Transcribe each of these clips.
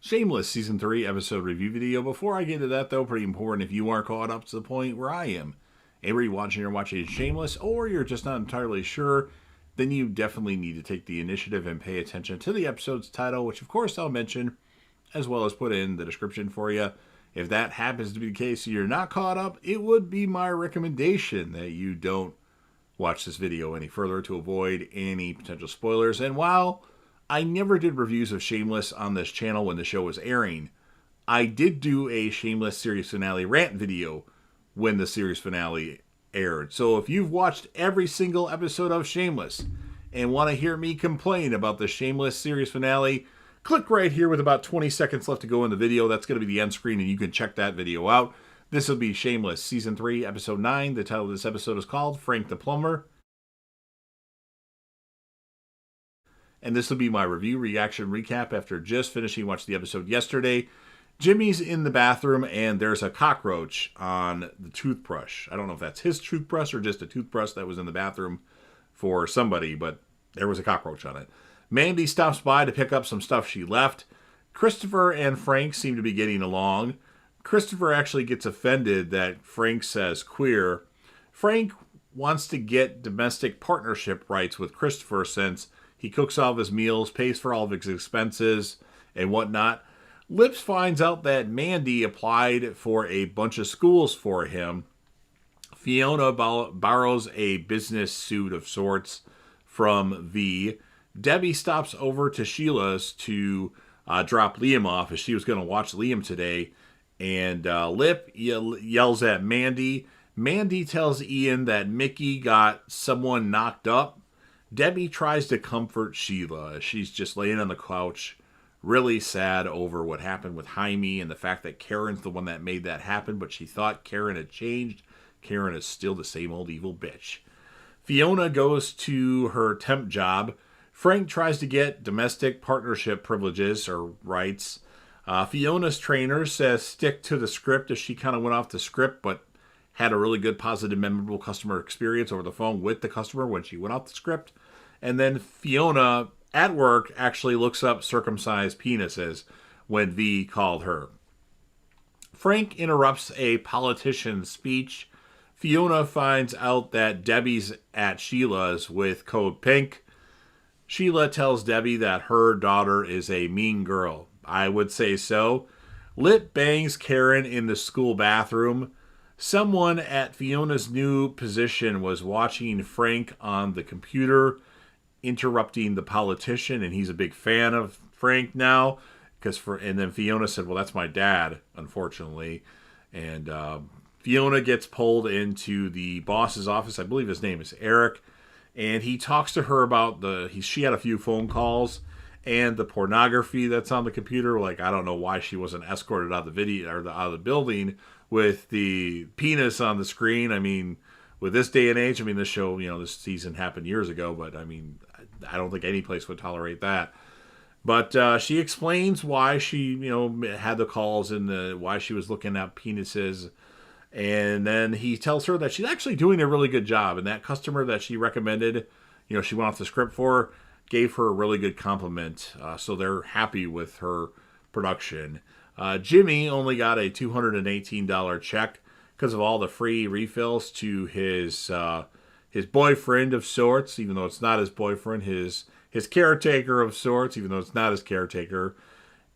Shameless Season 3 episode review video. Before I get to that, though, pretty important if you aren't caught up to the point where I am. Everybody watching Shameless, or you're just not entirely sure, then you definitely need to take the initiative and pay attention to the episode's title, which of course I'll mention, as well as put in the description for you. If that happens to be the case and you're not caught up, it would be my recommendation that you don't watch this video any further to avoid any potential spoilers. And while I never did reviews of Shameless on this channel when the show was airing, I did do a Shameless series finale rant video when the series finale aired. So if you've watched every single episode of Shameless and want to hear me complain about the Shameless series finale, click right here with about 20 seconds left to go in the video. That's going to be the end screen, and you can check that video out. This will be Shameless Season 3, Episode 9. The title of this episode is called Frank the Plumber. And this will be my review, reaction, recap after just finishing watching the episode yesterday. Jimmy's in the bathroom, and there's a cockroach on the toothbrush. I don't know if that's his toothbrush or just a toothbrush that was in the bathroom for somebody, but there was a cockroach on it. Mandy stops by to pick up some stuff she left. Christopher and Frank seem to be getting along. Christopher actually gets offended that Frank says queer. Frank wants to get domestic partnership rights with Christopher since he cooks all of his meals, pays for all of his expenses, and whatnot. Lips finds out that Mandy applied for a bunch of schools for him. Fiona borrows a business suit of sorts from V. Debbie stops over to Sheila's to drop Liam off, as she was going to watch Liam today. And Lip yells at Mandy. Mandy tells Ian that Mickey got someone knocked up. Debbie tries to comfort Sheila. She's just laying on the couch, really sad over what happened with Jaime and the fact that Karen's the one that made that happen, but she thought Karen had changed. Karen is still the same old evil bitch. Fiona goes to her temp job. Frank tries to get domestic partnership privileges or rights. Fiona's trainer says stick to the script, as she kind of went off the script, but had a really good, positive, memorable customer experience over the phone with the customer when she went off the script. And then Fiona, at work, actually looks up circumcised penises when V called her. Frank interrupts a politician's speech. Fiona finds out that Debbie's at Sheila's with Code Pink. Sheila tells Debbie that her daughter is a mean girl. I would say so. Lip bangs Karen in the school bathroom. Someone at Fiona's new position was watching Frank on the computer, interrupting the politician, and he's a big fan of Frank now. And then Fiona said, well, that's my dad, unfortunately. And Fiona gets pulled into the boss's office. I believe his name is Eric. And he talks to her about she had a few phone calls and the pornography that's on the computer. Like, I don't know why she wasn't escorted out of the video or out of the building with the penis on the screen. I mean, with this day and age, I mean, this show, this season happened years ago, but I mean, I don't think any place would tolerate that. But she explains why she, had the calls and why she was looking at penises. And then he tells her that she's actually doing a really good job. And that customer that she recommended, she went off the script for, gave her a really good compliment. So they're happy with her production. Jimmy only got a $218 check because of all the free refills to his boyfriend of sorts, even though it's not his boyfriend, his caretaker of sorts, even though it's not his caretaker.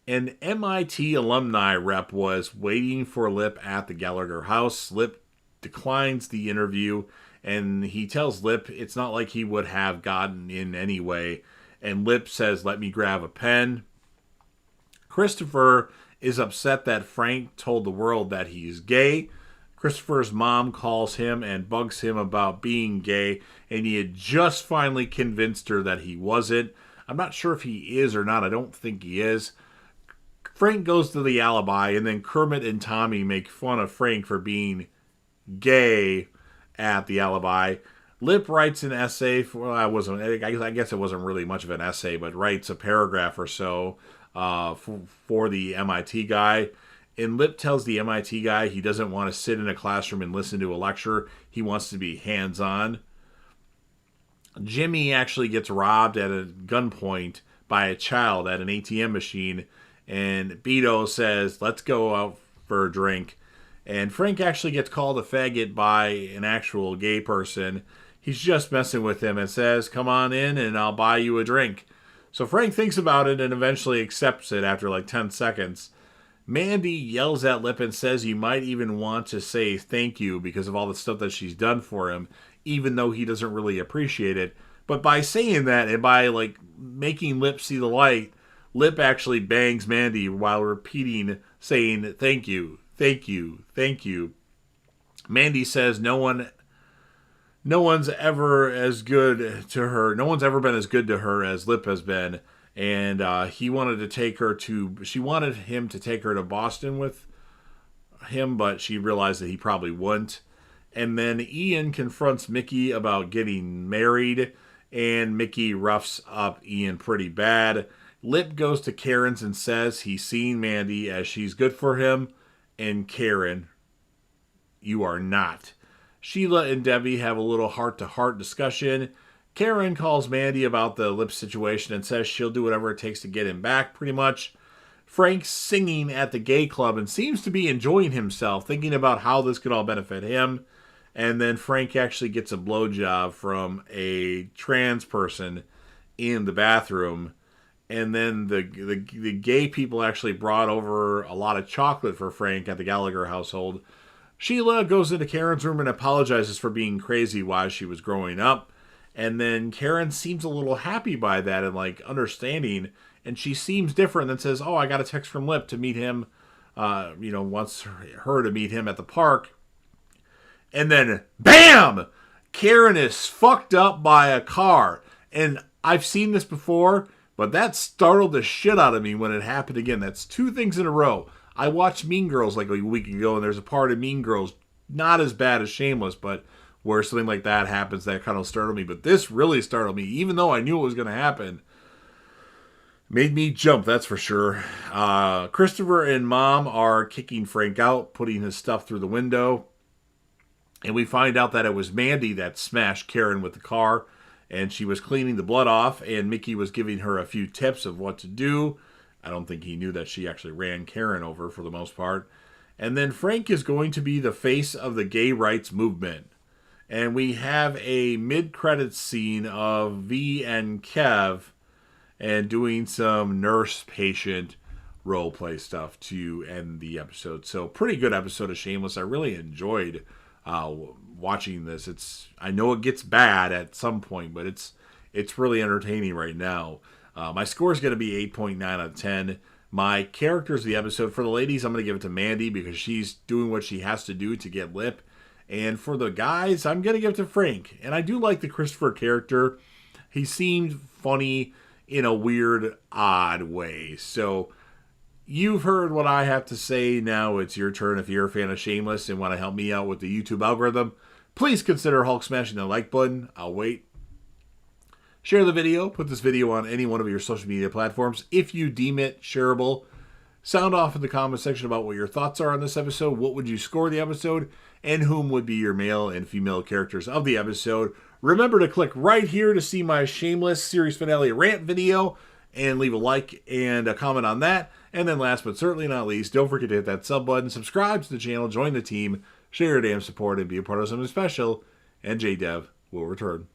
An MIT alumni rep was waiting for Lip at the Gallagher house. Lip declines the interview, and he tells Lip it's not like he would have gotten in anyway. And Lip says, let me grab a pen. Christopher is upset that Frank told the world that he's gay. Christopher's mom calls him and bugs him about being gay, and he had just finally convinced her that he wasn't. I'm not sure if he is or not. I don't think he is. Frank goes to the alibi, and then Kermit and Tommy make fun of Frank for being gay at the alibi. Lip writes an essay I guess it wasn't really much of an essay, but writes a paragraph or so for the MIT guy. And Lip tells the MIT guy he doesn't want to sit in a classroom and listen to a lecture. He wants to be hands-on. Jimmy actually gets robbed at a gunpoint by a child at an ATM machine, And Beto says, let's go out for a drink. And Frank actually gets called a faggot by an actual gay person. He's just messing with him and says, come on in and I'll buy you a drink. So Frank thinks about it and eventually accepts it after like 10 seconds. Mandy yells at Lip and says he might even want to say thank you because of all the stuff that she's done for him, even though he doesn't really appreciate it. But by saying that and by like making Lip see the light, Lip actually bangs Mandy while repeating, saying thank you, thank you, thank you. Mandy says no one's ever as good to her. No one's ever been as good to her as Lip has been. And she wanted him to take her to Boston with him, but she realized that he probably wouldn't. And then Ian confronts Mickey about getting married, and Mickey roughs up Ian pretty bad. Lip goes to Karen's and says he's seen Mandy as she's good for him, and Karen, you are not. Sheila and Debbie have a little heart-to-heart discussion. Karen calls Mandy about the Lip situation and says she'll do whatever it takes to get him back, pretty much. Frank's singing at the gay club and seems to be enjoying himself, thinking about how this could all benefit him. And then Frank actually gets a blowjob from a trans person in the bathroom. And then the gay people actually brought over a lot of chocolate for Frank at the Gallagher household. Sheila goes into Karen's room and apologizes for being crazy while she was growing up. And then Karen seems a little happy by that and like understanding. And she seems different and says, oh, I got a text from Lip to meet him, wants her to meet him at the park. And then, bam! Karen is fucked up by a car. And I've seen this before, but that startled the shit out of me when it happened again. That's 2 things in a row. I watched Mean Girls like a week ago, and there's a part of Mean Girls, not as bad as Shameless, but where something like that happens that kind of startled me. But this really startled me, even though I knew it was going to happen. Made me jump, that's for sure. Christopher and Mom are kicking Frank out, putting his stuff through the window. And we find out that it was Mandy that smashed Karen with the car. And she was cleaning the blood off, and Mickey was giving her a few tips of what to do. I don't think he knew that she actually ran Karen over for the most part. And then Frank is going to be the face of the gay rights movement. And we have a mid-credits scene of V and Kev and doing some nurse-patient role-play stuff to end the episode. So pretty good episode of Shameless. I really enjoyed watching this. I know it gets bad at some point, but it's really entertaining right now. My score is going to be 8.9 out of 10. My characters of the episode, for the ladies, I'm going to give it to Mandy because she's doing what she has to do to get Lip. And for the guys, I'm going to give it to Frank. And I do like the Christopher character. He seemed funny in a weird, odd way. So you've heard what I have to say. Now it's your turn. If you're a fan of Shameless and want to help me out with the YouTube algorithm, please consider Hulk smashing the like button. I'll wait. Share the video. Put this video on any one of your social media platforms if you deem it shareable. Sound off in the comment section about what your thoughts are on this episode. What would you score the episode? And whom would be your male and female characters of the episode? Remember to click right here to see my Shameless series finale rant video and leave a like and a comment on that. And then last but certainly not least, don't forget to hit that sub button, subscribe to the channel, join the team, share your damn support, and be a part of something special. And JDev will return.